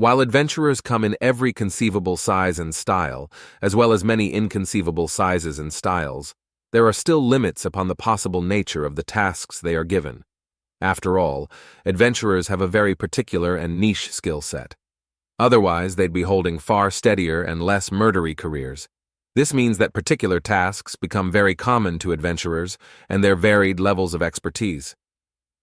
While adventurers come in every conceivable size and style, as well as many inconceivable sizes and styles, there are still limits upon the possible nature of the tasks they are given. After all, adventurers have a very particular and niche skill set. Otherwise, they'd be holding far steadier and less murdery careers. This means that particular tasks become very common to adventurers and their varied levels of expertise.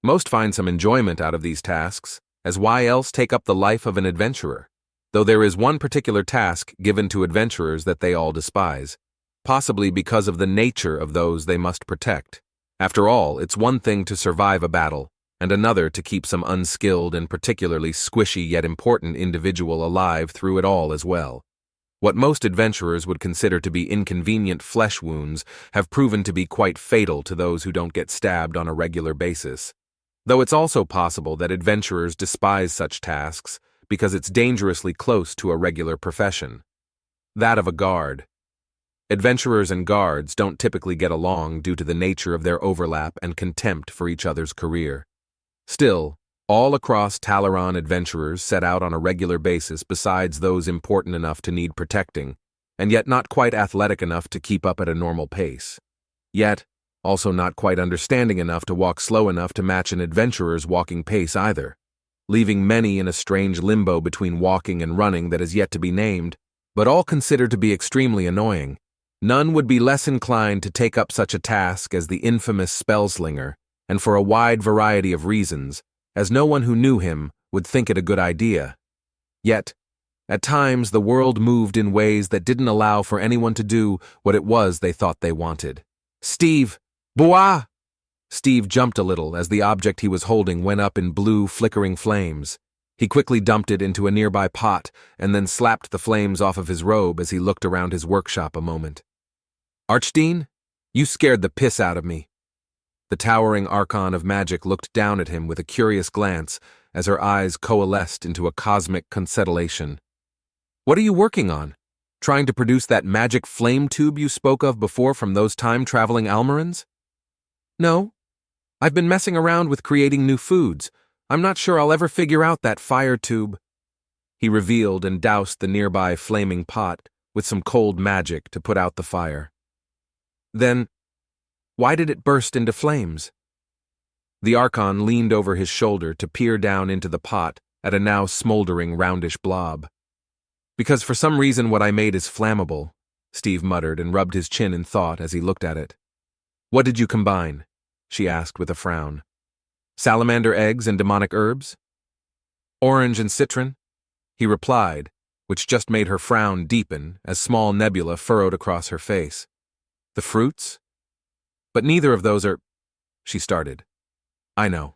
Most find some enjoyment out of these tasks, as why else take up the life of an adventurer? Though there is one particular task given to adventurers that they all despise, possibly because of the nature of those they must protect. After all, it's one thing to survive a battle, and another to keep some unskilled and particularly squishy yet important individual alive through it all as well. What most adventurers would consider to be inconvenient flesh wounds have proven to be quite fatal to those who don't get stabbed on a regular basis. Though it's also possible that adventurers despise such tasks because it's dangerously close to a regular profession. That of a guard. Adventurers and guards don't typically get along due to the nature of their overlap and contempt for each other's career. Still, all across Talaran adventurers set out on a regular basis besides those important enough to need protecting, and yet not quite athletic enough to keep up at a normal pace. Yet, also not quite understanding enough to walk slow enough to match an adventurer's walking pace either, leaving many in a strange limbo between walking and running that is yet to be named, but all considered to be extremely annoying. None would be less inclined to take up such a task as the infamous Spellslinger, and for a wide variety of reasons, as no one who knew him would think it a good idea. Yet, at times the world moved in ways that didn't allow for anyone to do what it was they thought they wanted. "Steve! Bois!" Steve jumped a little as the object he was holding went up in blue, flickering flames. He quickly dumped it into a nearby pot and then slapped the flames off of his robe as he looked around his workshop a moment. "Archdean, you scared the piss out of me." The towering archon of magic looked down at him with a curious glance as her eyes coalesced into a cosmic constellation. "What are you working on? Trying to produce that magic flame tube you spoke of before from those time-traveling Almarans?" "No. I've been messing around with creating new foods. I'm not sure I'll ever figure out that fire tube." He revealed and doused the nearby flaming pot with some cold magic to put out the fire. "Then, why did it burst into flames?" The Archon leaned over his shoulder to peer down into the pot at a now smoldering roundish blob. "Because for some reason what I made is flammable," Steve muttered and rubbed his chin in thought as he looked at it. "What did you combine?" she asked with a frown. "Salamander eggs and demonic herbs?" "Orange and citron," he replied, which just made her frown deepen as small nebula furrowed across her face. "The fruits? But neither of those are—" she started. "I know."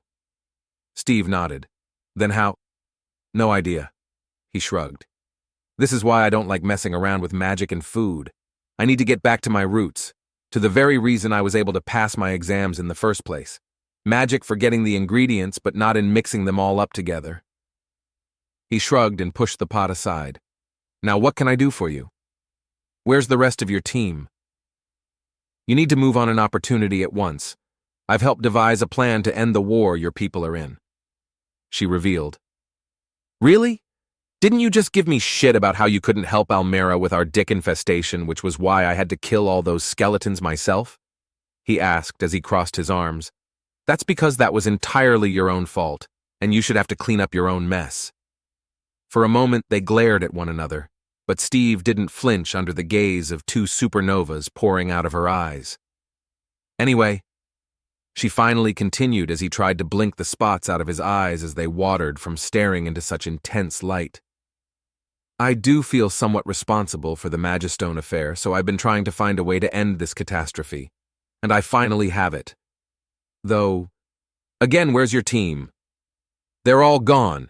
Steve nodded. "Then how—" "No idea." He shrugged. "This is why I don't like messing around with magic and food. I need to get back to my roots, to the very reason I was able to pass my exams in the first place. Magic for getting the ingredients but not in mixing them all up together." He shrugged and pushed the pot aside. "Now what can I do for you? Where's the rest of your team? You need to move on an opportunity at once. I've helped devise a plan to end the war your people are in." She revealed. "Really? Didn't you just give me shit about how you couldn't help Almera with our dick infestation, which was why I had to kill all those skeletons myself?" he asked as he crossed his arms. "That's because that was entirely your own fault, and you should have to clean up your own mess." For a moment they glared at one another, but Steve didn't flinch under the gaze of two supernovas pouring out of her eyes. "Anyway," she finally continued as he tried to blink the spots out of his eyes as they watered from staring into such intense light. "I do feel somewhat responsible for the Magistone affair, so I've been trying to find a way to end this catastrophe. And I finally have it. Though, again, where's your team?" "They're all gone."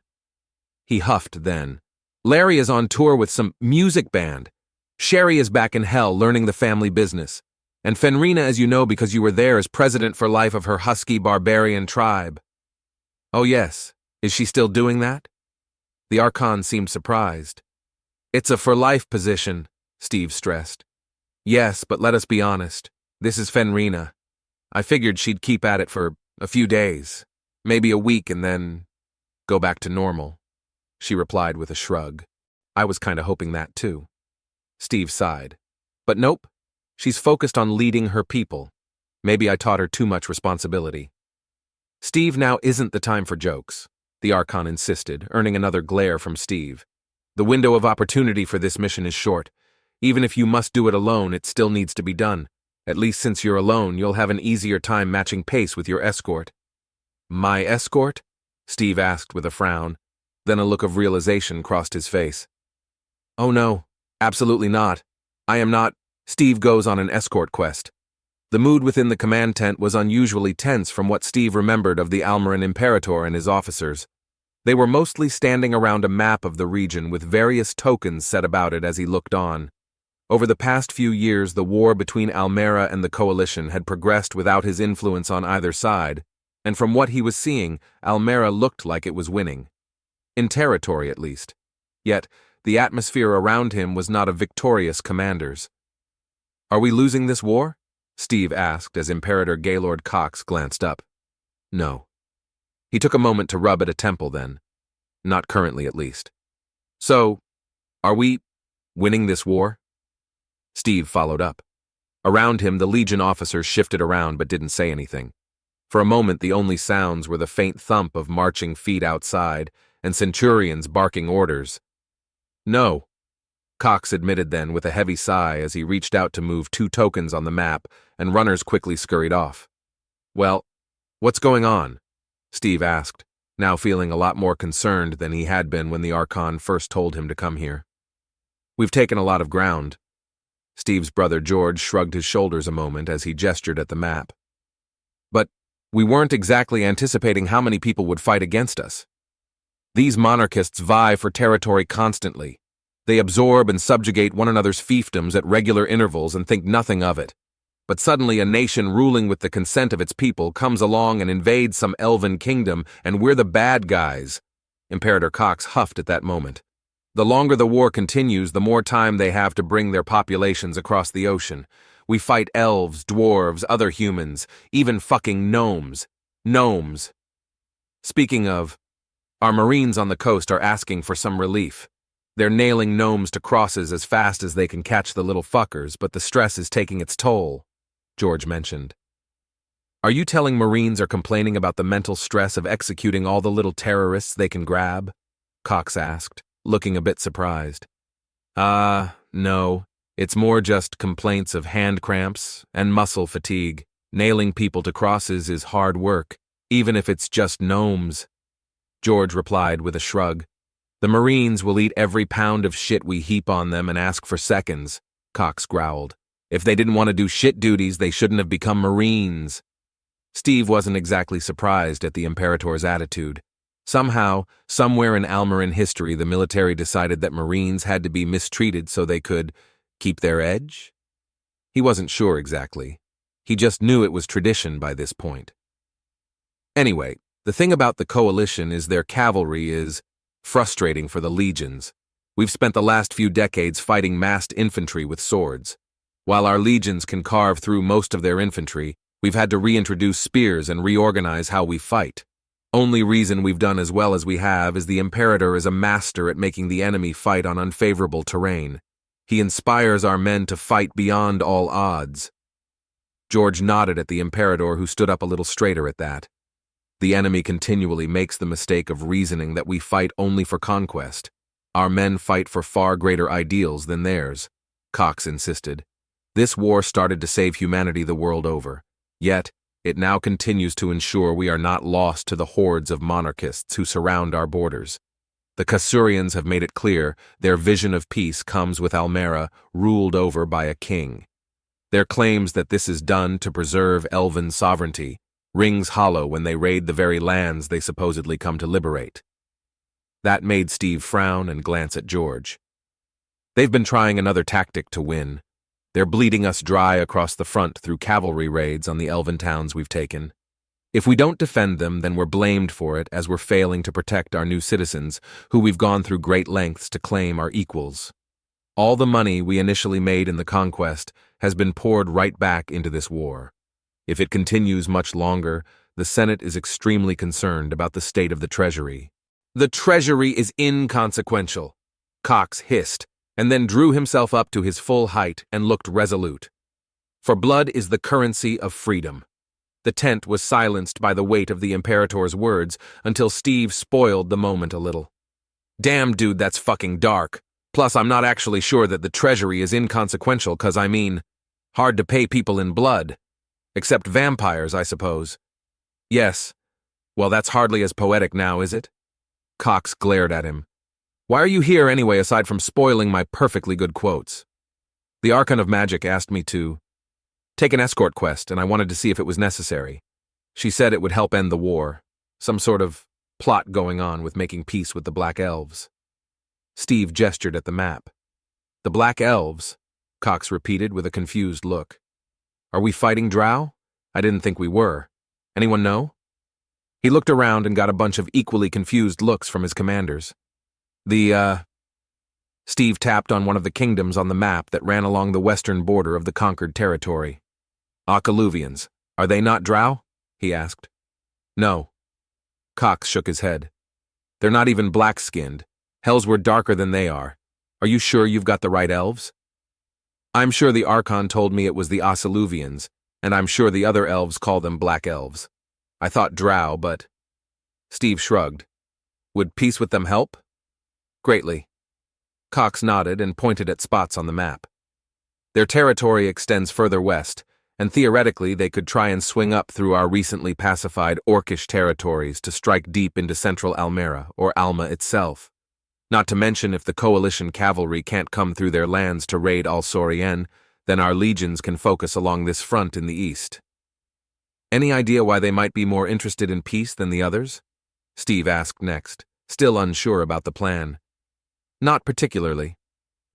He huffed then. "Larry is on tour with some music band. Sherry is back in hell learning the family business. And Fenrina, as you know because you were there, is president for life of her husky barbarian tribe." "Oh yes, is she still doing that?" The Archon seemed surprised. "It's a for-life position," Steve stressed. "Yes, but let us be honest. This is Fenrina. I figured she'd keep at it for a few days, maybe a week, and then go back to normal." she replied with a shrug. I was kinda hoping that too. Steve sighed. But nope, she's focused on leading her people. Maybe I taught her too much responsibility. Steve, now isn't the time for jokes, the Archon insisted, earning another glare from Steve. The window of opportunity for this mission is short. Even if you must do it alone, it still needs to be done. At least since you're alone, you'll have an easier time matching pace with your escort. My escort? Steve asked with a frown. Then a look of realization crossed his face. Oh no, absolutely not. I am not. Steve goes on an escort quest. The mood within the command tent was unusually tense from what Steve remembered of the Almarin Imperator and his officers. They were mostly standing around a map of the region with various tokens set about it as he looked on. Over the past few years, the war between Almera and the Coalition had progressed without his influence on either side, and from what he was seeing, Almera looked like it was winning. In territory, at least. Yet, the atmosphere around him was not of victorious commanders. Are we losing this war? Steve asked as Imperator Gaylord Cox glanced up. No. He took a moment to rub at a temple then. Not currently, at least. So, are we winning this war? Steve followed up. Around him, the Legion officers shifted around but didn't say anything. For a moment, the only sounds were the faint thump of marching feet outside and Centurions barking orders. No, Cox admitted then with a heavy sigh as he reached out to move 2 tokens on the map, and runners quickly scurried off. Well, what's going on? Steve asked, now feeling a lot more concerned than he had been when the Archon first told him to come here. We've taken a lot of ground. Steve's brother George shrugged his shoulders a moment as he gestured at the map. But we weren't exactly anticipating how many people would fight against us. These monarchists vie for territory constantly. They absorb and subjugate one another's fiefdoms at regular intervals and think nothing of it. But suddenly a nation ruling with the consent of its people comes along and invades some elven kingdom, and we're the bad guys. Imperator Cox huffed at that moment. The longer the war continues, the more time they have to bring their populations across the ocean. We fight elves, dwarves, other humans, even fucking gnomes. Gnomes. Speaking of, our Marines on the coast are asking for some relief. They're nailing gnomes to crosses as fast as they can catch the little fuckers, but the stress is taking its toll, George mentioned. Are you telling Marines are complaining about the mental stress of executing all the little terrorists they can grab? Cox asked, looking a bit surprised. No. It's more just complaints of hand cramps and muscle fatigue. Nailing people to crosses is hard work, even if it's just gnomes. George replied with a shrug. The Marines will eat every pound of shit we heap on them and ask for seconds, Cox growled. If they didn't want to do shit duties, they shouldn't have become Marines. Steve wasn't exactly surprised at the Imperator's attitude. Somehow, somewhere in Almarin history, the military decided that Marines had to be mistreated so they could keep their edge? He wasn't sure exactly. He just knew it was tradition by this point. Anyway, the thing about the Coalition is their cavalry is frustrating for the legions. We've spent the last few decades fighting massed infantry with swords. While our legions can carve through most of their infantry, we've had to reintroduce spears and reorganize how we fight. Only reason we've done as well as we have is the Imperator is a master at making the enemy fight on unfavorable terrain. He inspires our men to fight beyond all odds. George nodded at the Imperator, who stood up a little straighter at that. The enemy continually makes the mistake of reasoning that we fight only for conquest. Our men fight for far greater ideals than theirs, Cox insisted. This war started to save humanity the world over. Yet, it now continues to ensure we are not lost to the hordes of monarchists who surround our borders. The Kasurians have made it clear their vision of peace comes with Almera ruled over by a king. Their claims that this is done to preserve elven sovereignty rings hollow when they raid the very lands they supposedly come to liberate. That made Steve frown and glance at George. They've been trying another tactic to win. They're bleeding us dry across the front through cavalry raids on the elven towns we've taken. If we don't defend them, then we're blamed for it, as we're failing to protect our new citizens, who we've gone through great lengths to claim are equals. All the money we initially made in the conquest has been poured right back into this war. If it continues much longer, the Senate is extremely concerned about the state of the Treasury. The treasury is inconsequential, Cox hissed, and then drew himself up to his full height and looked resolute. For blood is the currency of freedom. The tent was silenced by the weight of the Imperator's words until Steve spoiled the moment a little. Damn, dude, that's fucking dark. Plus, I'm not actually sure that the treasury is inconsequential because, hard to pay people in blood. Except vampires, I suppose. Yes. Well, that's hardly as poetic now, is it? Cox glared at him. Why are you here anyway, aside from spoiling my perfectly good quotes? The Archon of Magic asked me to take an escort quest, and I wanted to see if it was necessary. She said it would help end the war. Some sort of plot going on with making peace with the Black Elves. Steve gestured at the map. The Black Elves, Cox repeated with a confused look. Are we fighting Drow? I didn't think we were. Anyone know? He looked around and got a bunch of equally confused looks from his commanders. Steve tapped on one of the kingdoms on the map that ran along the western border of the conquered territory. Ocoluvians. Are they not Drow? He asked. No. Cox shook his head. They're not even black-skinned. Hells were darker than they are. Are you sure you've got the right elves? I'm sure the Archon told me it was the Ocoluvians, and I'm sure the other elves call them Black Elves. I thought Drow, but... Steve shrugged. Would peace with them help? Greatly. Cox nodded and pointed at spots on the map. Their territory extends further west, and theoretically they could try and swing up through our recently pacified Orcish territories to strike deep into central Almera, or Alma itself. Not to mention if the Coalition cavalry can't come through their lands to raid Al-Sorien, then our legions can focus along this front in the east. Any idea why they might be more interested in peace than the others? Steve asked next, still unsure about the plan. Not particularly.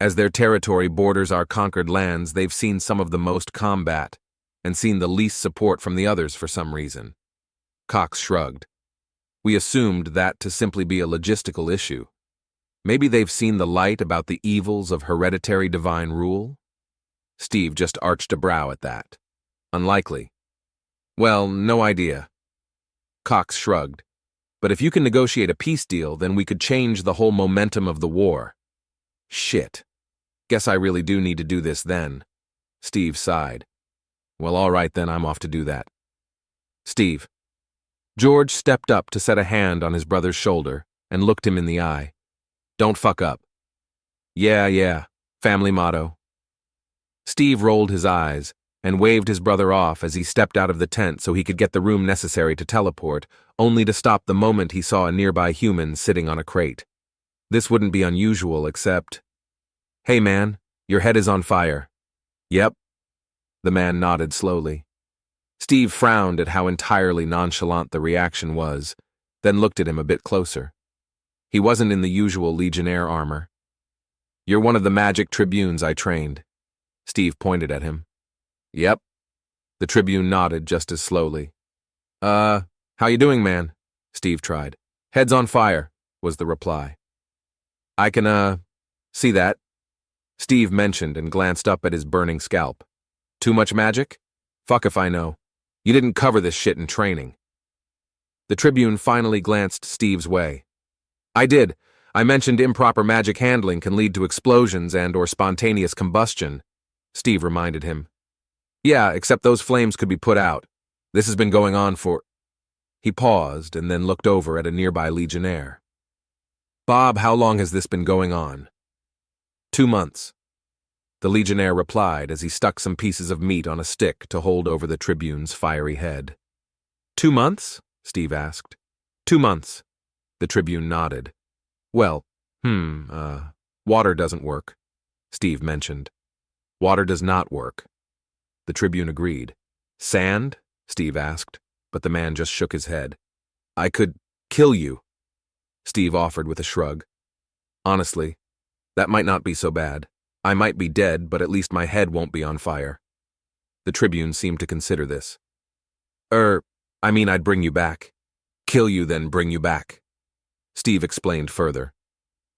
As their territory borders our conquered lands, they've seen some of the most combat, and seen the least support from the others for some reason. Cox shrugged. We assumed that to simply be a logistical issue. Maybe they've seen the light about the evils of hereditary divine rule? Steve just arched a brow at that. Unlikely. Well, no idea. Cox shrugged. But if you can negotiate a peace deal, then we could change the whole momentum of the war. Shit. Guess I really do need to do this then. Steve sighed. Well, all right then, I'm off to do that. Steve. George stepped up to set a hand on his brother's shoulder and looked him in the eye. Don't fuck up. Yeah, family motto. Steve rolled his eyes and waved his brother off as he stepped out of the tent so he could get the room necessary to teleport, only to stop the moment he saw a nearby human sitting on a crate. This wouldn't be unusual, except... Hey man, your head is on fire. Yep. The man nodded slowly. Steve frowned at how entirely nonchalant the reaction was, then looked at him a bit closer. He wasn't in the usual Legionnaire armor. You're one of the magic tribunes I trained. Steve pointed at him. Yep. The tribune nodded just as slowly. How you doing, man? Steve tried. Head's on fire, was the reply. I can, see that. Steve mentioned and glanced up at his burning scalp. Too much magic? Fuck if I know. You didn't cover this shit in training. The tribune finally glanced Steve's way. I did. I mentioned improper magic handling can lead to explosions and/or spontaneous combustion, Steve reminded him. Yeah, except those flames could be put out. This has been going on for... He paused and then looked over at a nearby Legionnaire. Bob, how long has this been going on? 2 months. The Legionnaire replied as he stuck some pieces of meat on a stick to hold over the tribune's fiery head. 2 months? Steve asked. 2 months. The tribune nodded. Well, water doesn't work, Steve mentioned. Water does not work. The tribune agreed. Sand? Steve asked, but the man just shook his head. I could kill you, Steve offered with a shrug. Honestly, that might not be so bad. I might be dead, but at least my head won't be on fire. The tribune seemed to consider this. I'd bring you back. Kill you, then bring you back. Steve explained further.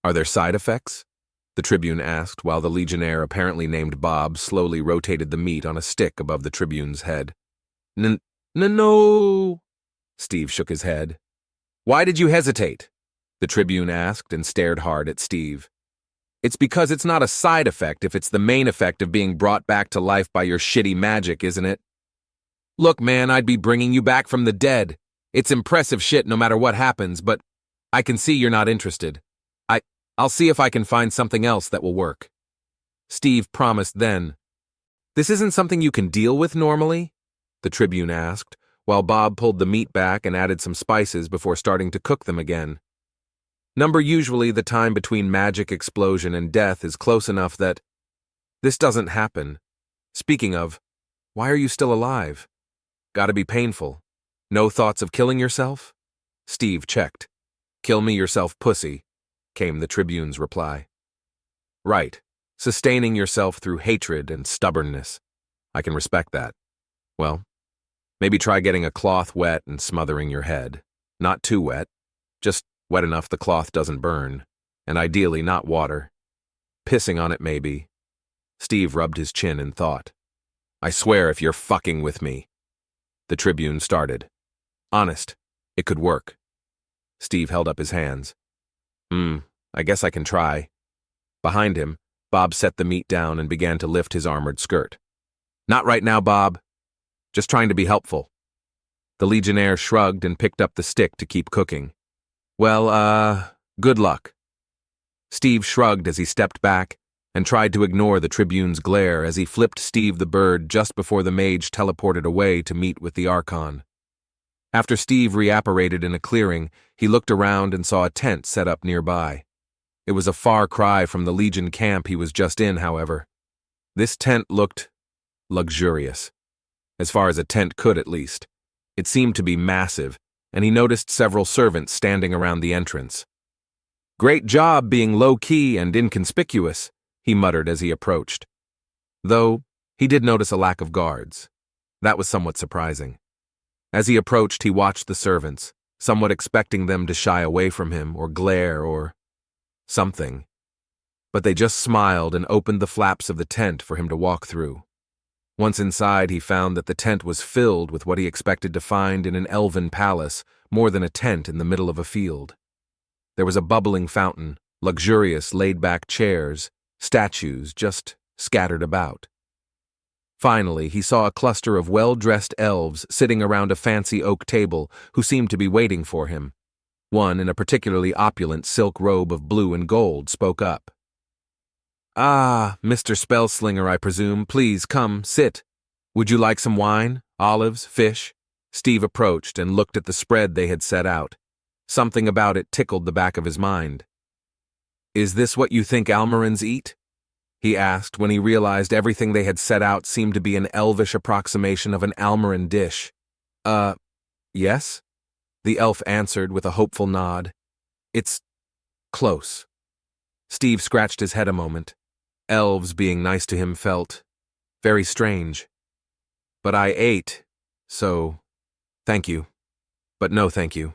Are there side effects? The tribune asked while the Legionnaire apparently named Bob slowly rotated the meat on a stick above the tribune's head. No. Steve shook his head. Why did you hesitate? the Tribune asked and stared hard at Steve. It's because it's not a side effect if it's the main effect of being brought back to life by your shitty magic, isn't it? Look, man, I'd be bringing you back from the dead. It's impressive shit no matter what happens, but I can see you're not interested. I'll see if I can find something else that will work. Steve promised then. This isn't something you can deal with normally? The Tribune asked, while Bob pulled the meat back and added some spices before starting to cook them again. Usually the time between magic explosion and death is close enough that this doesn't happen. Speaking of, why are you still alive? Gotta be painful. No thoughts of killing yourself? Steve checked. Kill me yourself, pussy, came the Tribune's reply. Right. Sustaining yourself through hatred and stubbornness. I can respect that. Well, maybe try getting a cloth wet and smothering your head. Not too wet, just wet enough the cloth doesn't burn, and ideally not water. Pissing on it maybe. Steve rubbed his chin in thought. I swear if you're fucking with me. The Tribune started. Honest, it could work. Steve held up his hands. I guess I can try. Behind him, Bob set the meat down and began to lift his armored skirt. Not right now, Bob. Just trying to be helpful. The Legionnaire shrugged and picked up the stick to keep cooking. Well, good luck. Steve shrugged as he stepped back and tried to ignore the Tribune's glare as he flipped Steve the bird just before the mage teleported away to meet with the Archon. After Steve reapparated in a clearing, he looked around and saw a tent set up nearby. It was a far cry from the Legion camp he was just in, however. This tent looked luxurious. As far as a tent could, at least. It seemed to be massive, and he noticed several servants standing around the entrance. Great job being low-key and inconspicuous, he muttered as he approached. Though, he did notice a lack of guards. That was somewhat surprising. As he approached, he watched the servants, somewhat expecting them to shy away from him or glare or something. But they just smiled and opened the flaps of the tent for him to walk through. Once inside, he found that the tent was filled with what he expected to find in an elven palace, more than a tent in the middle of a field. There was a bubbling fountain, luxurious laid-back chairs, statues just scattered about. Finally, he saw a cluster of well-dressed elves sitting around a fancy oak table who seemed to be waiting for him. One, in a particularly opulent silk robe of blue and gold, spoke up. Ah, Mr. Spellslinger, I presume. Please, come, sit. Would you like some wine, olives, fish? Steve approached and looked at the spread they had set out. Something about it tickled the back of his mind. Is this what you think Almarans eat? He asked when he realized everything they had set out seemed to be an elvish approximation of an Almaran dish. Yes? The elf answered with a hopeful nod. It's close. Steve scratched his head a moment. Elves being nice to him felt very strange. But I ate, so thank you. But no thank you.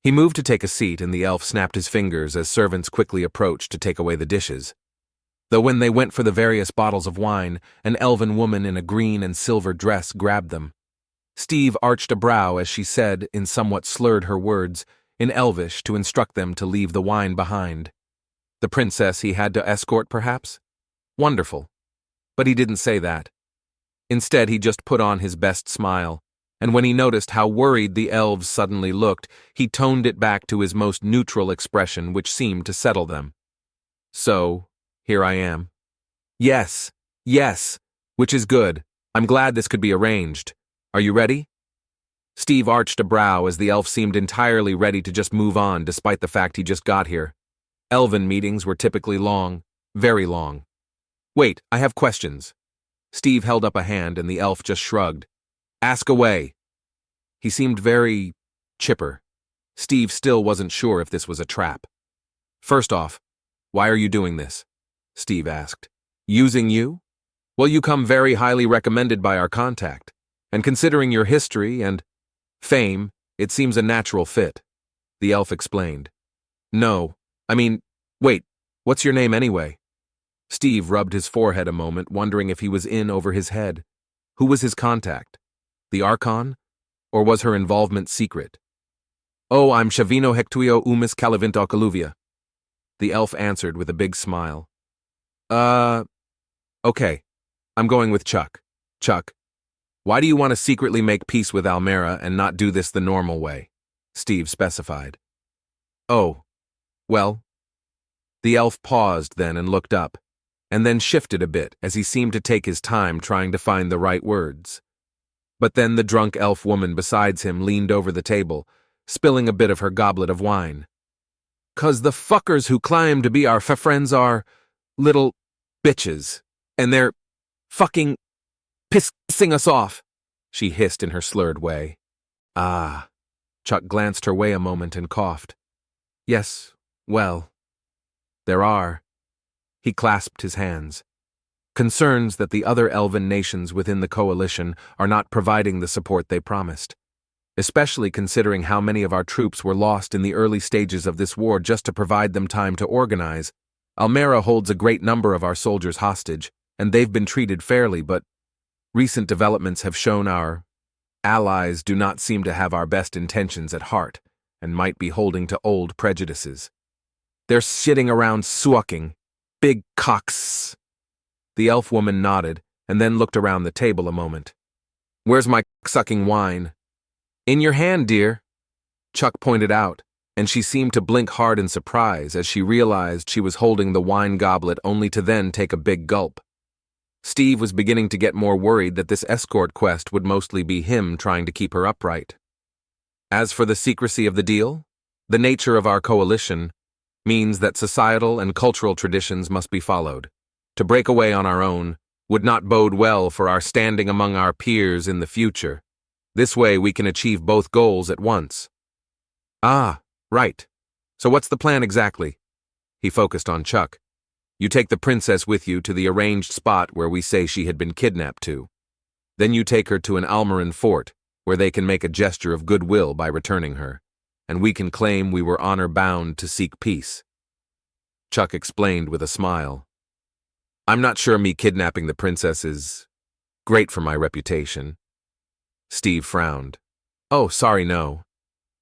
He moved to take a seat and the elf snapped his fingers as servants quickly approached to take away the dishes. Though when they went for the various bottles of wine, an elven woman in a green and silver dress grabbed them. Steve arched a brow as she said, in somewhat slurred her words, in Elvish to instruct them to leave the wine behind. The princess he had to escort, perhaps? Wonderful. But he didn't say that. Instead, he just put on his best smile, and when he noticed how worried the elves suddenly looked, he toned it back to his most neutral expression, which seemed to settle them. So, here I am. Yes, which is good. I'm glad this could be arranged. Are you ready? Steve arched a brow as the elf seemed entirely ready to just move on despite the fact he just got here. Elven meetings were typically long, very long. Wait, I have questions. Steve held up a hand and the elf just shrugged. Ask away. He seemed very chipper. Steve still wasn't sure if this was a trap. First off, why are you doing this? Steve asked. Using you? Well, you come very highly recommended by our contact, and considering your history and fame, it seems a natural fit. The elf explained. No, wait, what's your name anyway? Steve rubbed his forehead a moment, wondering if he was in over his head. Who was his contact? The Archon? Or was her involvement secret? Oh, I'm Shavino Hectuio Umis Calavinto Caluvia. The elf answered with a big smile. Okay. I'm going with Chuck. Chuck, why do you want to secretly make peace with Almera and not do this the normal way? Steve specified. Oh, well. The elf paused then and looked up, and then shifted a bit as he seemed to take his time trying to find the right words. But then the drunk elf woman beside him leaned over the table, spilling a bit of her goblet of wine. "'Cause the fuckers who claim to be our friends are little bitches, and they're fucking pissing us off," she hissed in her slurred way. Ah. Chuck glanced her way a moment and coughed. Yes, well, there are. He clasped his hands. Concerns that the other elven nations within the coalition are not providing the support they promised, especially considering how many of our troops were lost in the early stages of this war just to provide them time to organize. Almera holds a great number of our soldiers hostage, and they've been treated fairly, but recent developments have shown our allies do not seem to have our best intentions at heart and might be holding to old prejudices. They're sitting around sucking. Big cocks. The elf woman nodded and then looked around the table a moment. Where's my sucking wine? In your hand, dear, Chuck pointed out, and she seemed to blink hard in surprise as she realized she was holding the wine goblet only to then take a big gulp. Steve was beginning to get more worried that this escort quest would mostly be him trying to keep her upright. As for the secrecy of the deal, the nature of our coalition means that societal and cultural traditions must be followed. To break away on our own would not bode well for our standing among our peers in the future. This way we can achieve both goals at once. Ah, right. So what's the plan exactly? He focused on Chuck. You take the princess with you to the arranged spot where we say she had been kidnapped to. Then you take her to an Almaran fort, where they can make a gesture of goodwill by returning her, and we can claim we were honor-bound to seek peace. Chuck explained with a smile. I'm not sure me kidnapping the princess is great for my reputation. Steve frowned. Oh, sorry, no.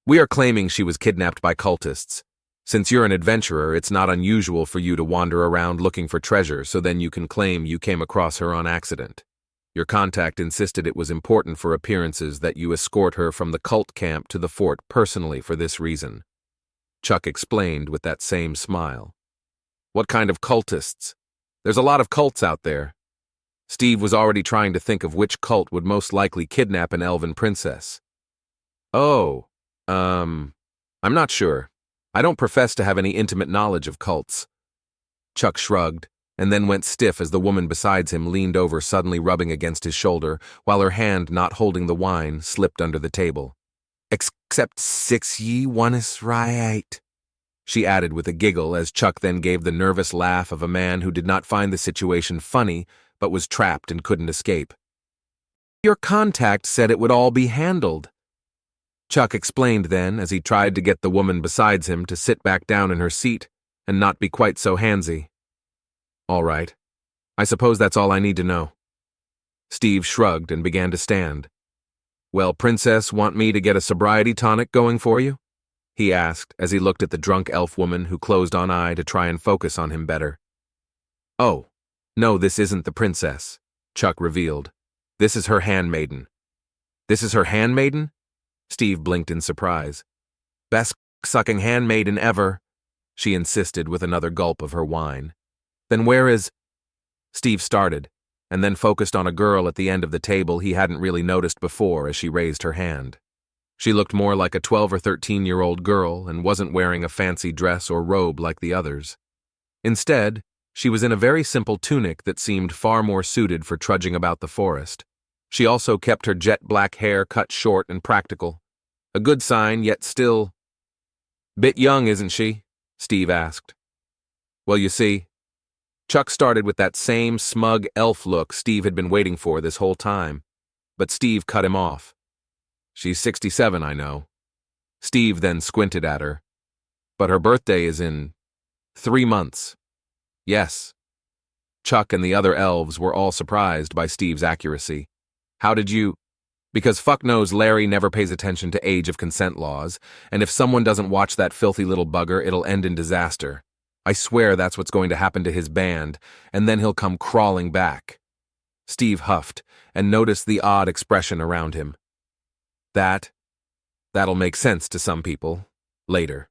We are claiming she was kidnapped by cultists. Since you're an adventurer, it's not unusual for you to wander around looking for treasure, so then you can claim you came across her on accident. Your contact insisted it was important for appearances that you escort her from the cult camp to the fort personally for this reason. Chuck explained with that same smile. What kind of cultists? There's a lot of cults out there. Steve was already trying to think of which cult would most likely kidnap an elven princess. Oh, I'm not sure. I don't profess to have any intimate knowledge of cults. Chuck shrugged, and then went stiff as the woman beside him leaned over, suddenly rubbing against his shoulder, while her hand, not holding the wine, slipped under the table. Except 6 ye one is right, she added with a giggle as Chuck then gave the nervous laugh of a man who did not find the situation funny, but was trapped and couldn't escape. Your contact said it would all be handled. Chuck explained then as he tried to get the woman beside him to sit back down in her seat and not be quite so handsy. All right. I suppose that's all I need to know. Steve shrugged and began to stand. Well, Princess, want me to get a sobriety tonic going for you? He asked as he looked at the drunk elf woman who closed one eye to try and focus on him better. Oh, no, this isn't the princess, Chuck revealed. This is her handmaiden. This is her handmaiden? Steve blinked in surprise. Best sucking handmaiden ever, she insisted with another gulp of her wine. Then where is... Steve started, and then focused on a girl at the end of the table he hadn't really noticed before as she raised her hand. She looked more like a 12 or 13-year-old girl and wasn't wearing a fancy dress or robe like the others. Instead, she was in a very simple tunic that seemed far more suited for trudging about the forest. She also kept her jet black hair cut short and practical. A good sign, yet still... Bit young, isn't she? Steve asked. Well, you see, Chuck started with that same smug elf look Steve had been waiting for this whole time, but Steve cut him off. She's 67, I know. Steve then squinted at her. But her birthday is in 3 months. Yes. Chuck and the other elves were all surprised by Steve's accuracy. How did you... Because fuck knows Larry never pays attention to age of consent laws, and if someone doesn't watch that filthy little bugger, it'll end in disaster. I swear that's what's going to happen to his band, and then he'll come crawling back. Steve huffed and noticed the odd expression around him. That'll make sense to some people. Later.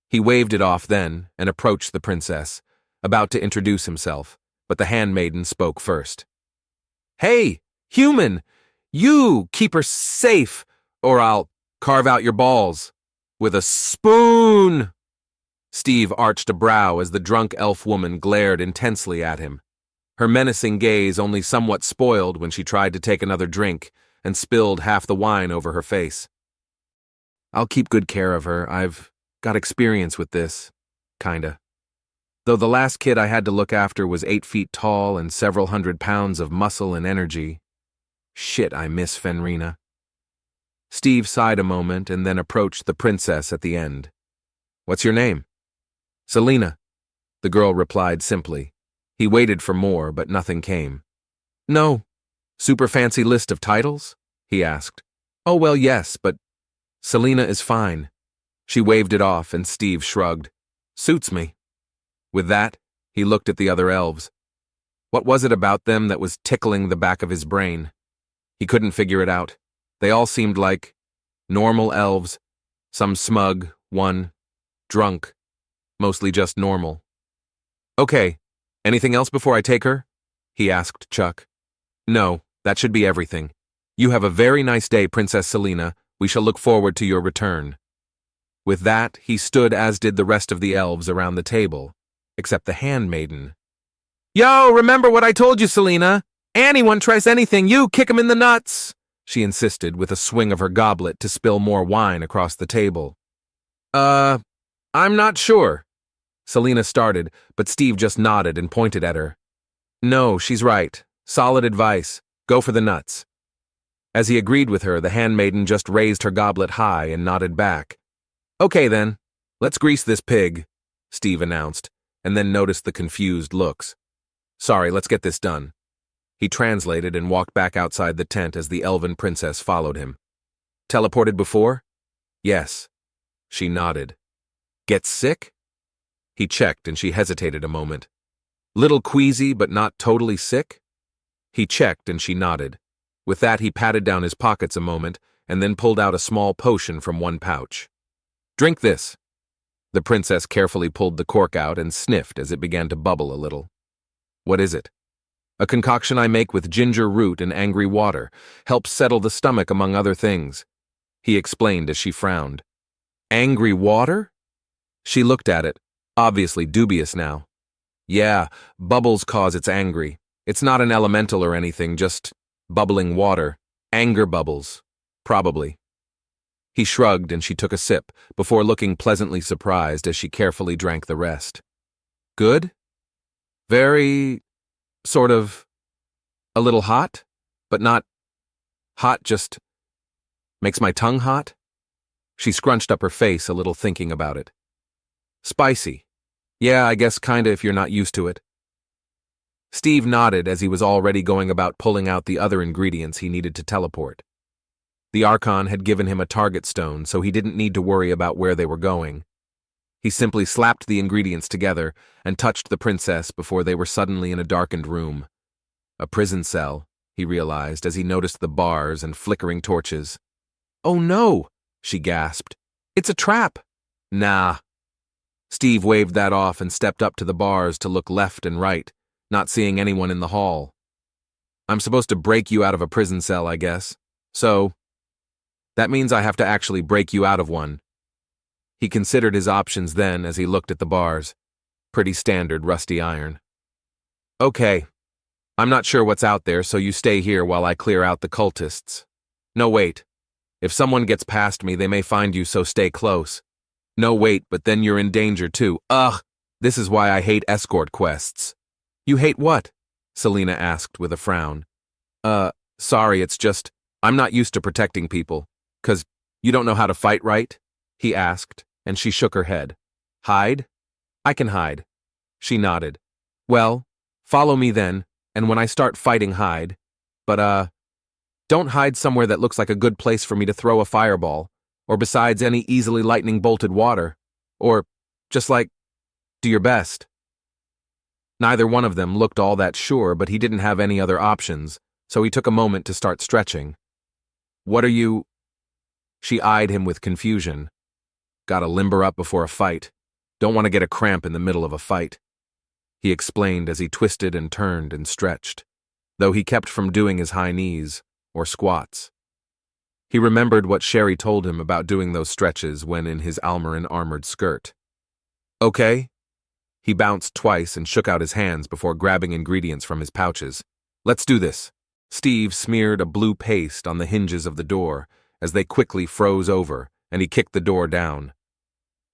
He waved it off then and approached the princess, about to introduce himself, but the handmaiden spoke first. Hey, human! You keep her safe, or I'll carve out your balls. With a spoon! Steve arched a brow as the drunk elf woman glared intensely at him. Her menacing gaze only somewhat spoiled when she tried to take another drink and spilled half the wine over her face. I'll keep good care of her. I've got experience with this. Kinda. Though the last kid I had to look after was 8 feet tall and several 100 pounds of muscle and energy. Shit, I miss Fenrina. Steve sighed a moment and then approached the princess at the end. What's your name? Selena, the girl replied simply. He waited for more, but nothing came. No. Super fancy list of titles? He asked. Oh, well, yes, but Selena is fine. She waved it off and Steve shrugged. Suits me. With that, he looked at the other elves. What was it about them that was tickling the back of his brain? He couldn't figure it out. They all seemed like normal elves, some smug, one drunk, mostly just normal. Okay, anything else before I take her? He asked Chuck. No, that should be everything. You have a very nice day, Princess Selena. We shall look forward to your return. With that, he stood as did the rest of the elves around the table, except the handmaiden. Yo, remember what I told you, Selena? Anyone tries anything, you kick 'em in the nuts, she insisted with a swing of her goblet to spill more wine across the table. I'm not sure. Selena started, but Steve just nodded and pointed at her. No, she's right. Solid advice. Go for the nuts. As he agreed with her, the handmaiden just raised her goblet high and nodded back. Okay then, let's grease this pig, Steve announced, and then noticed the confused looks. Sorry, let's get this done. He translated and walked back outside the tent as the elven princess followed him. Teleported before? Yes. She nodded. Get sick? He checked and she hesitated a moment. Little queasy but not totally sick? He checked and she nodded. With that he patted down his pockets a moment and then pulled out a small potion from one pouch. Drink this. The princess carefully pulled the cork out and sniffed as it began to bubble a little. What is it? A concoction I make with ginger root and angry water. Helps settle the stomach among other things. He explained as she frowned. Angry water? She looked at it, obviously dubious now. Yeah, bubbles cause it's angry. It's not an elemental or anything, just bubbling water. Anger bubbles. Probably. He shrugged and she took a sip, before looking pleasantly surprised as she carefully drank the rest. Good? Very, sort of, a little hot, but not hot, just makes my tongue hot? She scrunched up her face a little thinking about it. Spicy. Yeah, I guess kinda if you're not used to it. Steve nodded as he was already going about pulling out the other ingredients he needed to teleport. The Archon had given him a target stone, so he didn't need to worry about where they were going. He simply slapped the ingredients together and touched the princess before they were suddenly in a darkened room. A prison cell, he realized as he noticed the bars and flickering torches. Oh no, she gasped. It's a trap. Nah. Steve waved that off and stepped up to the bars to look left and right, not seeing anyone in the hall. I'm supposed to break you out of a prison cell, I guess. So, that means I have to actually break you out of one. He considered his options then as he looked at the bars. Pretty standard rusty iron. Okay. I'm not sure what's out there, so you stay here while I clear out the cultists. No, wait. If someone gets past me, they may find you, so stay close. No, wait, but then you're in danger too. Ugh! This is why I hate escort quests. You hate what? Selena asked with a frown. Sorry, it's just, I'm not used to protecting people. 'Cause you don't know how to fight, right? He asked, and she shook her head. Hide? I can hide. She nodded. Well, follow me then, and when I start fighting, hide. But, Don't hide somewhere that looks like a good place for me to throw a fireball, or besides any easily lightning-bolted water, or just like, do your best." Neither one of them looked all that sure, but he didn't have any other options, so he took a moment to start stretching. "What are you—" She eyed him with confusion. "Gotta limber up before a fight. Don't want to get a cramp in the middle of a fight," he explained as he twisted and turned and stretched, though he kept from doing his high knees or squats. He remembered what Sherry told him about doing those stretches when in his Almarin armored skirt. "Okay." He bounced twice and shook out his hands before grabbing ingredients from his pouches. "Let's do this." Steve smeared a blue paste on the hinges of the door as they quickly froze over, and he kicked the door down.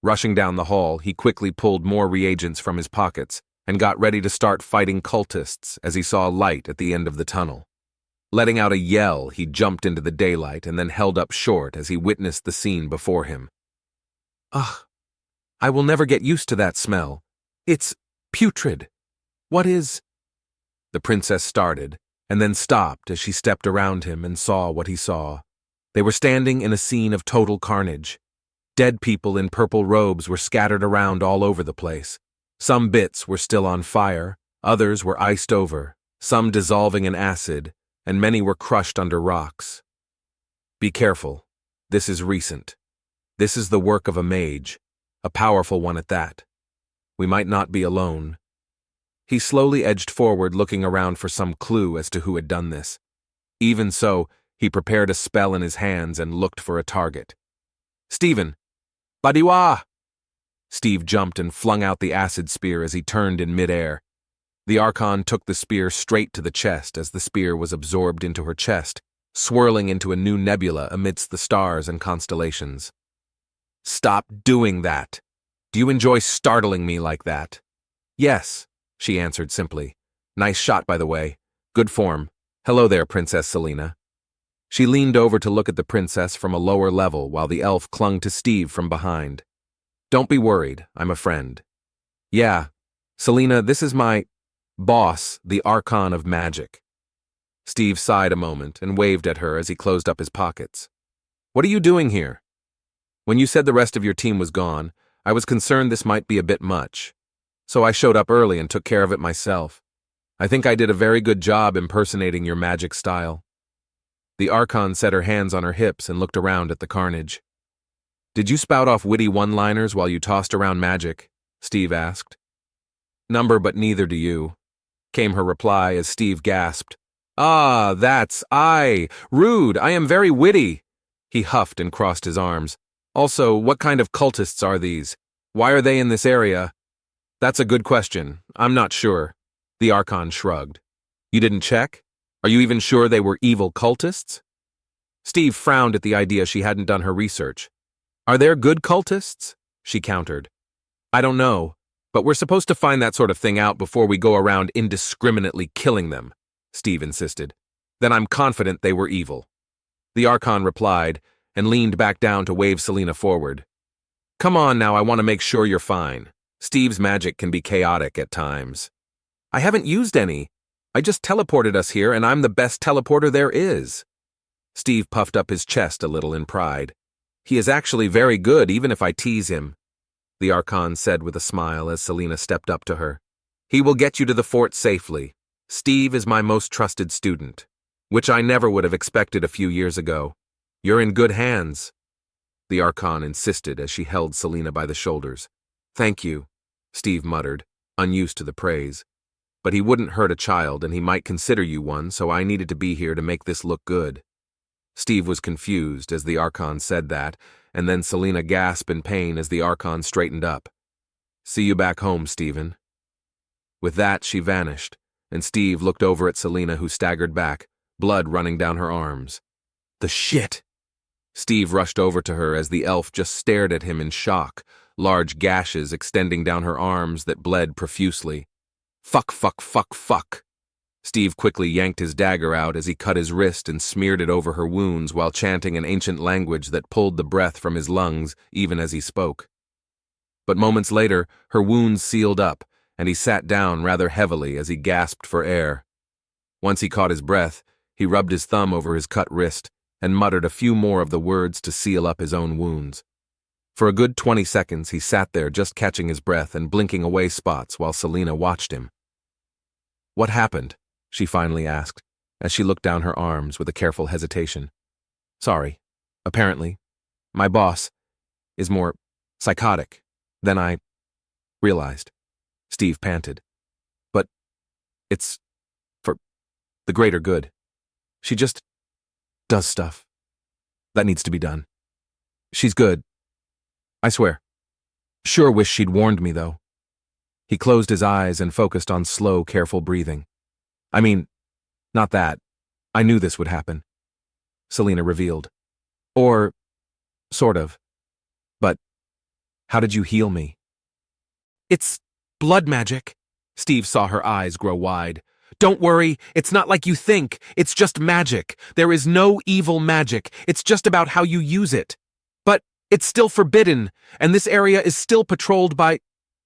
Rushing down the hall, he quickly pulled more reagents from his pockets and got ready to start fighting cultists as he saw a light at the end of the tunnel. Letting out a yell, he jumped into the daylight and then held up short as he witnessed the scene before him. "Ugh, I will never get used to that smell. It's putrid. What is—" The princess started, and then stopped as she stepped around him and saw what he saw. They were standing in a scene of total carnage. Dead people in purple robes were scattered around all over the place. Some bits were still on fire, others were iced over, some dissolving in acid, and many were crushed under rocks. "Be careful. This is recent. This is the work of a mage, a powerful one at that. We might not be alone." He slowly edged forward, looking around for some clue as to who had done this. Even so, he prepared a spell in his hands and looked for a target. "Stephen! Badiwa!" Steve jumped and flung out the acid spear as he turned in midair. The Archon took the spear straight to the chest as the spear was absorbed into her chest, swirling into a new nebula amidst the stars and constellations. "Stop doing that! Do you enjoy startling me like that?" "Yes," she answered simply. "Nice shot, by the way. Good form. Hello there, Princess Selena." She leaned over to look at the princess from a lower level while the elf clung to Steve from behind. "Don't be worried, I'm a friend." "Yeah, Selena, this is my boss, the Archon of Magic." Steve sighed a moment and waved at her as he closed up his pockets. "What are you doing here?" "When you said the rest of your team was gone, I was concerned this might be a bit much. So I showed up early and took care of it myself. I think I did a very good job impersonating your magic style." The Archon set her hands on her hips and looked around at the carnage. "Did you spout off witty one-liners while you tossed around magic?" Steve asked. "Number, but neither do you," came her reply as Steve gasped. "Ah, that's I. Rude, I am very witty." He huffed and crossed his arms. "Also, what kind of cultists are these? Why are they in this area?" "That's a good question. I'm not sure." The Archon shrugged. "You didn't check? Are you even sure they were evil cultists?" Steve frowned at the idea she hadn't done her research. "Are there good cultists?" she countered. "I don't know, but we're supposed to find that sort of thing out before we go around indiscriminately killing them," Steve insisted. "Then I'm confident they were evil." The Archon replied and leaned back down to wave Selena forward. "Come on now, I want to make sure you're fine. Steve's magic can be chaotic at times." "I haven't used any. I just teleported us here and I'm the best teleporter there is." Steve puffed up his chest a little in pride. "He is actually very good even if I tease him," the Archon said with a smile as Selena stepped up to her. "He will get you to the fort safely. Steve is my most trusted student, which I never would have expected a few years ago. You're in good hands," the Archon insisted as she held Selena by the shoulders. "Thank you," Steve muttered, unused to the praise. "But he wouldn't hurt a child and he might consider you one, so I needed to be here to make this look good." Steve was confused as the Archon said that, and then Selena gasped in pain as the Archon straightened up. "See you back home, Stephen." With that, she vanished, and Steve looked over at Selena, who staggered back, blood running down her arms. "The shit!" Steve rushed over to her as the elf just stared at him in shock, large gashes extending down her arms that bled profusely. "Fuck, fuck, fuck, fuck." Steve quickly yanked his dagger out as he cut his wrist and smeared it over her wounds while chanting an ancient language that pulled the breath from his lungs even as he spoke. But moments later, her wounds sealed up, and he sat down rather heavily as he gasped for air. Once he caught his breath, He rubbed his thumb over his cut wrist and muttered a few more of the words to seal up his own wounds. For a good 20 seconds, he sat there just catching his breath and blinking away spots while Selina watched him. "What happened?" she finally asked, as she looked down her arms with a careful hesitation. "Sorry. Apparently, my boss is more psychotic than I realized," Steve panted. "But it's for the greater good. She just does stuff that needs to be done. She's good. I swear. Sure wish she'd warned me, though." He closed his eyes and focused on slow, careful breathing. "I mean, not that. I knew this would happen," Selina revealed. "Or, sort of. But how did you heal me?" "It's blood magic." Steve saw her eyes grow wide. "Don't worry, it's not like you think. It's just magic. There is no evil magic. It's just about how you use it. But it's still forbidden, and this area is still patrolled by—"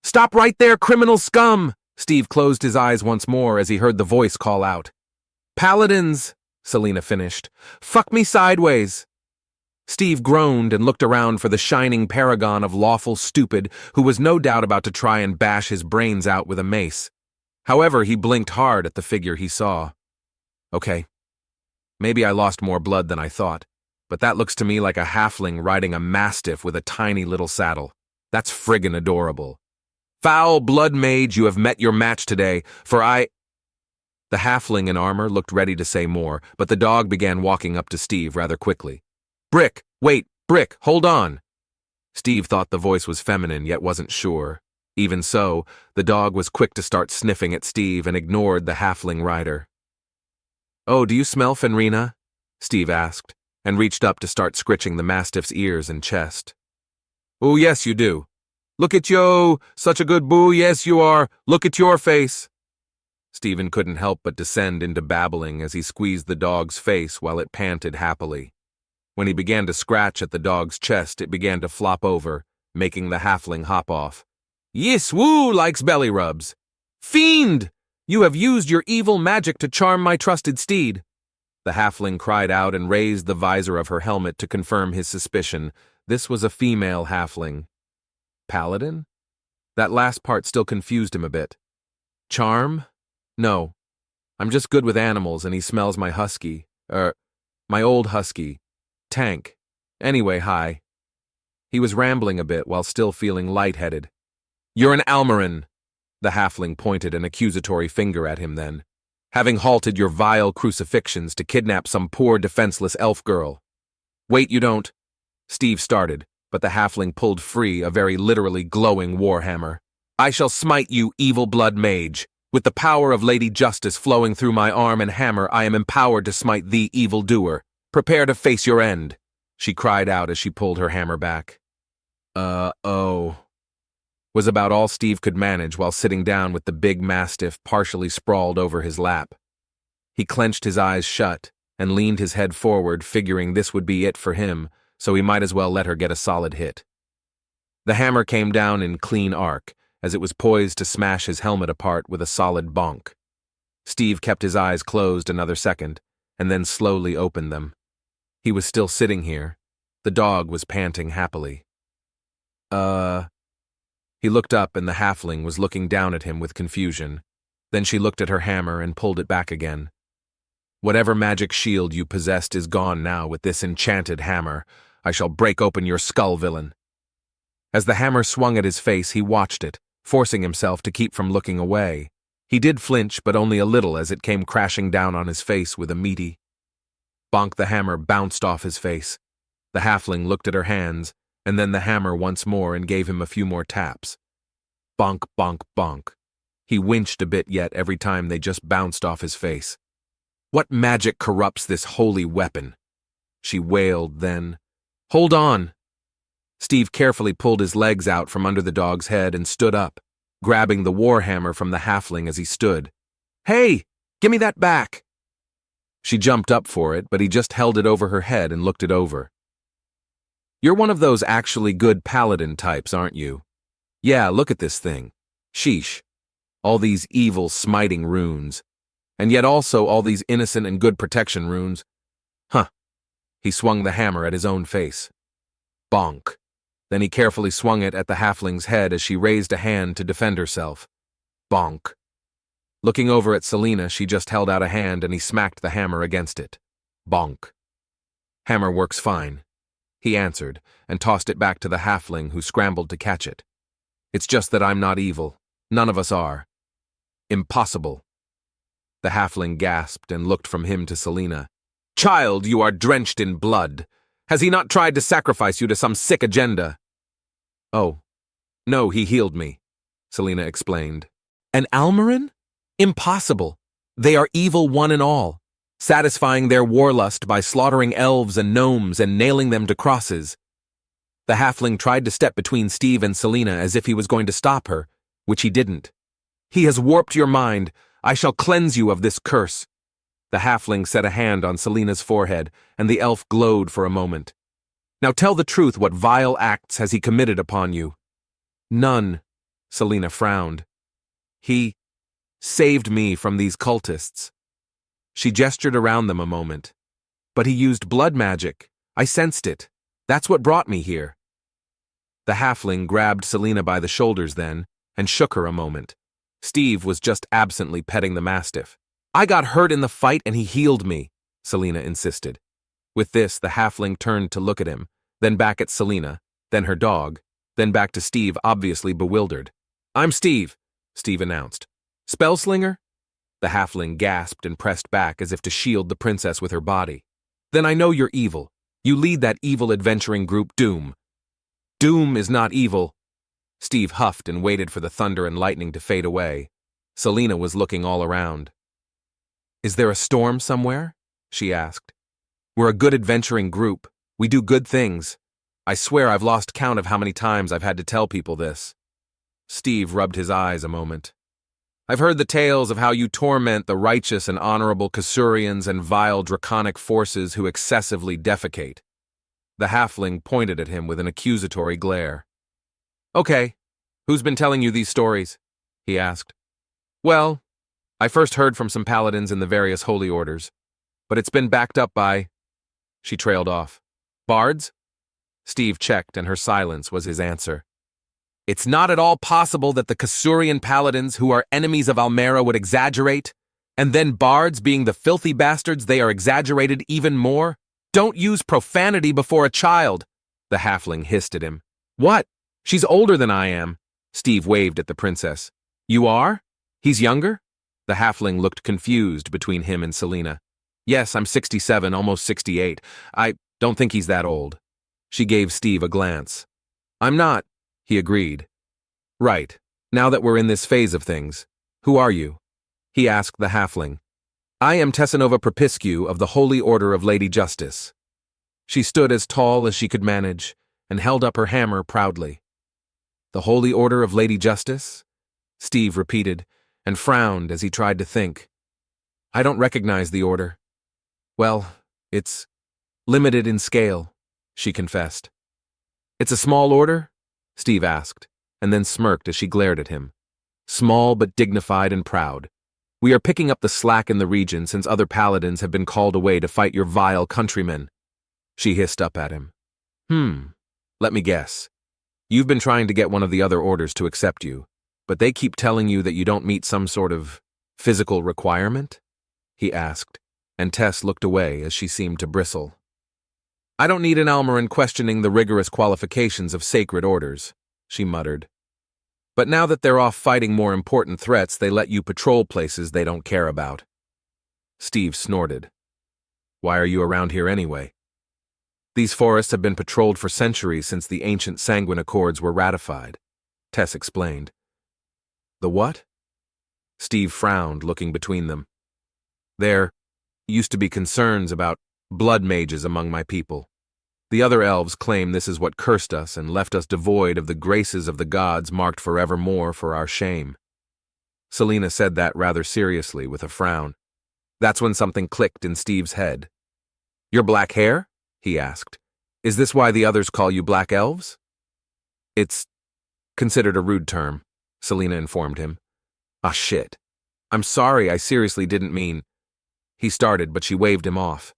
"Stop right there, criminal scum!" Steve closed his eyes once more as he heard the voice call out. "Paladins," Selina finished. "Fuck me sideways." Steve groaned and looked around for the shining paragon of lawful stupid who was no doubt about to try and bash his brains out with a mace. However, he blinked hard at the figure he saw. "Okay, maybe I lost more blood than I thought, but that looks to me like a halfling riding a mastiff with a tiny little saddle. That's friggin' adorable. Foul blood mage, you have met your match today, for I—" The halfling in armor looked ready to say more, but the dog began walking up to Steve rather quickly. "Brick, wait, Brick, hold on." Steve thought the voice was feminine, yet wasn't sure. Even so, the dog was quick to start sniffing at Steve and ignored the halfling rider. "Oh, do you smell Fenrina?" Steve asked, and reached up to start scritching the mastiff's ears and chest. "Oh, yes, you do. Look at yo, such a good boo, yes you are, look at your face." Stephen couldn't help but descend into babbling as he squeezed the dog's face while it panted happily. When he began to scratch at the dog's chest, it began to flop over, making the halfling hop off. "Yes, woo, likes belly rubs. Fiend! You have used your evil magic to charm my trusted steed." The halfling cried out and raised the visor of her helmet to confirm his suspicion. This was a female halfling. Paladin? That last part still confused him a bit. Charm? No. I'm just good with animals and he smells my husky. My old husky. Tank. Anyway, hi. He was rambling a bit while still feeling lightheaded. "You're an Almarin," the halfling pointed an accusatory finger at him then, "having halted your vile crucifixions to kidnap some poor defenseless elf girl." "Wait, you don't." Steve started, but the halfling pulled free a very literally glowing warhammer. "I shall smite you, evil blood mage. With the power of Lady Justice flowing through my arm and hammer, I am empowered to smite thee, evildoer. Prepare to face your end," she cried out as she pulled her hammer back. Oh, was about all Steve could manage while sitting down with the big mastiff partially sprawled over his lap. He clenched his eyes shut and leaned his head forward, figuring this would be it for him, so he might as well let her get a solid hit. The hammer came down in clean arc, as it was poised to smash his helmet apart with a solid bonk. Steve kept his eyes closed another second, and then slowly opened them. He was still sitting here. The dog was panting happily. He looked up and the halfling was looking down at him with confusion. Then she looked at her hammer and pulled it back again. "Whatever magic shield you possessed is gone now with this enchanted hammer. I shall break open your skull, villain." As the hammer swung at his face, he watched it, forcing himself to keep from looking away. He did flinch, but only a little as it came crashing down on his face with a meaty bonk. The hammer bounced off his face. The halfling looked at her hands, and then the hammer once more and gave him a few more taps. Bonk, bonk, bonk. He winched a bit yet every time they just bounced off his face. "What magic corrupts this holy weapon?" she wailed then. "Hold on." Steve carefully pulled his legs out from under the dog's head and stood up, grabbing the warhammer from the halfling as he stood. "Hey, give me that back." She jumped up for it, but he just held it over her head and looked it over. "You're one of those actually good paladin types, aren't you? Yeah, look at this thing. Sheesh. All these evil smiting runes. And yet also all these innocent and good protection runes. Huh. He swung the hammer at his own face. Bonk. Then he carefully swung it at the halfling's head as she raised a hand to defend herself. Bonk. Looking over at Selena, she just held out a hand and he smacked the hammer against it. Bonk. Hammer works fine, he answered, and tossed it back to the halfling who scrambled to catch it. It's just that I'm not evil. None of us are. Impossible. The halfling gasped and looked from him to Selena. Child, you are drenched in blood. Has he not tried to sacrifice you to some sick agenda? Oh, no, he healed me, Selena explained. An Almarin? Impossible. They are evil one and all, satisfying their warlust by slaughtering elves and gnomes and nailing them to crosses. The halfling tried to step between Steve and Selena as if he was going to stop her, which he didn't. He has warped your mind. I shall cleanse you of this curse. The halfling set a hand on Selena's forehead, and the elf glowed for a moment. Now tell the truth, what vile acts has he committed upon you? None, Selena frowned. He saved me from these cultists. She gestured around them a moment. But he used blood magic. I sensed it. That's what brought me here. The halfling grabbed Selena by the shoulders then, and shook her a moment. Steve was just absently petting the mastiff. I got hurt in the fight and he healed me, Selena insisted. With this, the halfling turned to look at him, then back at Selena, then her dog, then back to Steve, obviously bewildered. I'm Steve, Steve announced. Spellslinger? The halfling gasped and pressed back as if to shield the princess with her body. Then I know you're evil. You lead that evil adventuring group, Doom. Doom is not evil. Steve huffed and waited for the thunder and lightning to fade away. Selena was looking all around. Is there a storm somewhere? She asked. We're a good adventuring group. We do good things. I swear I've lost count of how many times I've had to tell people this. Steve rubbed his eyes a moment. I've heard the tales of how you torment the righteous and honorable Kasurians and vile draconic forces who excessively defecate. The halfling pointed at him with an accusatory glare. Okay, who's been telling you these stories? He asked. Well, I first heard from some paladins in the various holy orders, but it's been backed up by... She trailed off. Bards? Steve checked, and her silence was his answer. It's not at all possible that the Kasurian paladins, who are enemies of Almera, would exaggerate, and then bards, being the filthy bastards they are, exaggerated even more. Don't use profanity before a child, the halfling hissed at him. What? She's older than I am. Steve waved at the princess. You are? He's younger? The halfling looked confused between him and Selena. Yes, I'm 67, almost 68. I don't think he's that old. She gave Steve a glance. I'm not, he agreed. Right. Now that we're in this phase of things, who are you? He asked the halfling. I am Tessanova Propiscu of the Holy Order of Lady Justice. She stood as tall as she could manage and held up her hammer proudly. The Holy Order of Lady Justice? Steve repeated and frowned as he tried to think. I don't recognize the order. Well, it's limited in scale, she confessed. It's a small order? Steve asked, and then smirked as she glared at him. Small but dignified and proud. We are picking up the slack in the region since other paladins have been called away to fight your vile countrymen. She hissed up at him. Let me guess. You've been trying to get one of the other orders to accept you, but they keep telling you that you don't meet some sort of physical requirement? He asked, and Tess looked away as she seemed to bristle. I don't need an Almarin questioning the rigorous qualifications of sacred orders, she muttered. But now that they're off fighting more important threats, they let you patrol places they don't care about. Steve snorted. Why are you around here anyway? These forests have been patrolled for centuries since the ancient Sanguine Accords were ratified, Tess explained. The what? Steve frowned, looking between them. There used to be concerns about blood mages among my people. The other elves claim this is what cursed us and left us devoid of the graces of the gods, marked forevermore for our shame. Selena said that rather seriously, with a frown. That's when something clicked in Steve's head. Your black hair? He asked. Is this why the others call you black elves? It's considered a rude term, Selena informed him. Ah, shit. I'm sorry, I seriously didn't mean. He started, but she waved him off.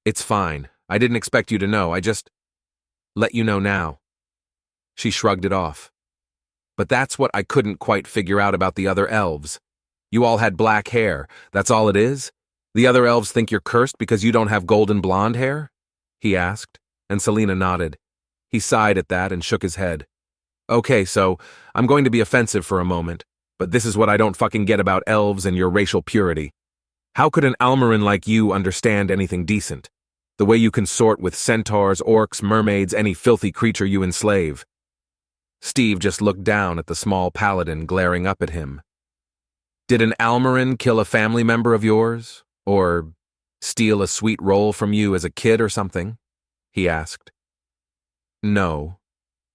It's fine. I didn't expect you to know. I just let you know now. She shrugged it off. But that's what I couldn't quite figure out about the other elves. You all had black hair. That's all it is? The other elves think you're cursed because you don't have golden blonde hair? He asked, and Selena nodded. He sighed at that and shook his head. Okay, so I'm going to be offensive for a moment, but this is what I don't fucking get about elves and your racial purity. How could an Almarin like you understand anything decent? The way you consort with centaurs, orcs, mermaids, any filthy creature you enslave. Steve just looked down at the small paladin glaring up at him. Did an Almarin kill a family member of yours? Or steal a sweet roll from you as a kid or something? He asked. No,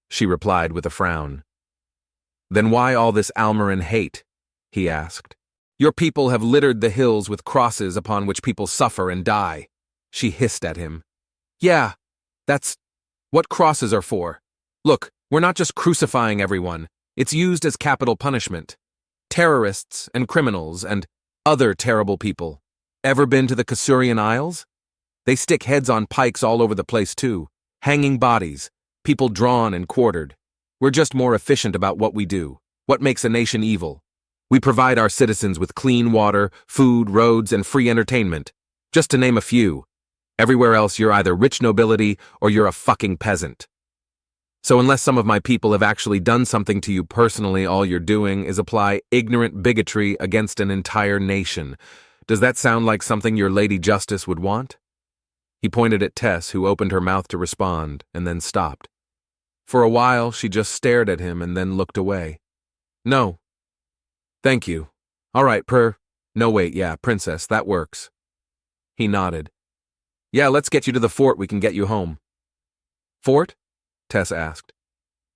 she replied with a frown. Then why all this Almarin hate? He asked. Your people have littered the hills with crosses upon which people suffer and die. She hissed at him. Yeah, that's what crosses are for. Look, we're not just crucifying everyone. It's used as capital punishment. Terrorists and criminals and other terrible people. Ever been to the Kasurian Isles? They stick heads on pikes all over the place too. Hanging bodies. People drawn and quartered. We're just more efficient about what we do. What makes a nation evil? We provide our citizens with clean water, food, roads, and free entertainment. Just to name a few. Everywhere else you're either rich nobility or you're a fucking peasant. So unless some of my people have actually done something to you personally, all you're doing is apply ignorant bigotry against an entire nation. Does that sound like something your Lady Justice would want? He pointed at Tess, who opened her mouth to respond, and then stopped. For a while, she just stared at him and then looked away. No. Thank you. All right, No, wait, yeah, princess, that works. He nodded. Yeah, let's get you to the fort. We can get you home. Fort? Tess asked.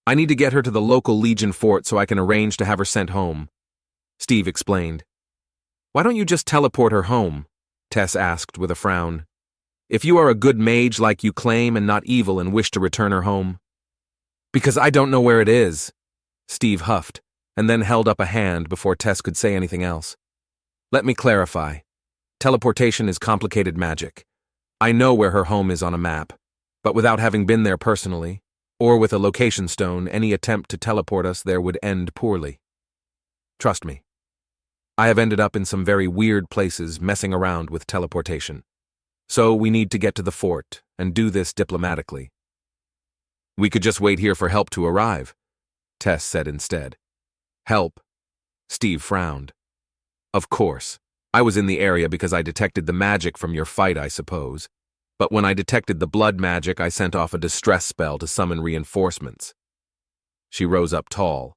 I need to get her to the local Legion fort so I can arrange to have her sent home. Steve explained. Why don't you just teleport her home? Tess asked with a frown. If you are a good mage like you claim and not evil and wish to return her home. Because I don't know where it is. Steve huffed, and then held up a hand before Tess could say anything else. Let me clarify. Teleportation is complicated magic. I know where her home is on a map, but without having been there personally, or with a location stone, any attempt to teleport us there would end poorly. Trust me. I have ended up in some very weird places messing around with teleportation. So we need to get to the fort and do this diplomatically. We could just wait here for help to arrive, Tess said instead. Help? Steve frowned. Of course. I was in the area because I detected the magic from your fight, I suppose. But when I detected the blood magic, I sent off a distress spell to summon reinforcements. She rose up tall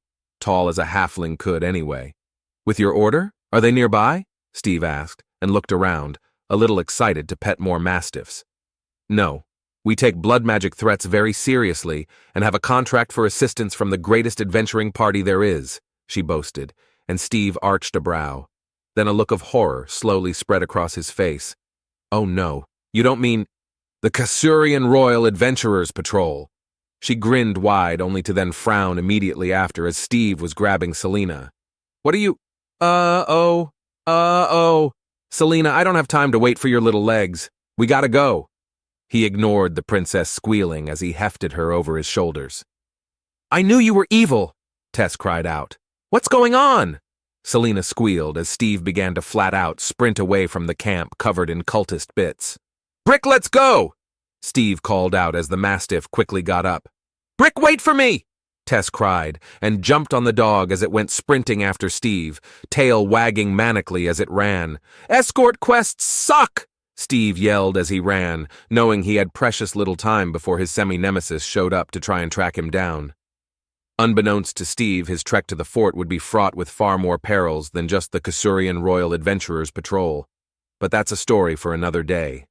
as a halfling could anyway. With your order? Are they nearby? Steve asked, and looked around, a little excited to pet more mastiffs. No, we take blood magic threats very seriously and have a contract for assistance from the greatest adventuring party there is, she boasted, and Steve arched a brow. Then a look of horror slowly spread across his face. Oh no, you don't mean the Kasurian Royal Adventurers Patrol. She grinned wide, only to then frown immediately after as Steve was grabbing Selena. What are you? Selena, I don't have time to wait for your little legs. We gotta go. He ignored the princess squealing as he hefted her over his shoulders. I knew you were evil, Tess cried out. What's going on? Selena squealed as Steve began to flat out sprint away from the camp covered in cultist bits. Brick, let's go! Steve called out as the mastiff quickly got up. Brick, wait for me! Tess cried, and jumped on the dog as it went sprinting after Steve, tail wagging manically as it ran. Escort quests suck! Steve yelled as he ran, knowing he had precious little time before his semi-nemesis showed up to try and track him down. Unbeknownst to Steve, his trek to the fort would be fraught with far more perils than just the Kasurian Royal Adventurers Patrol. But that's a story for another day.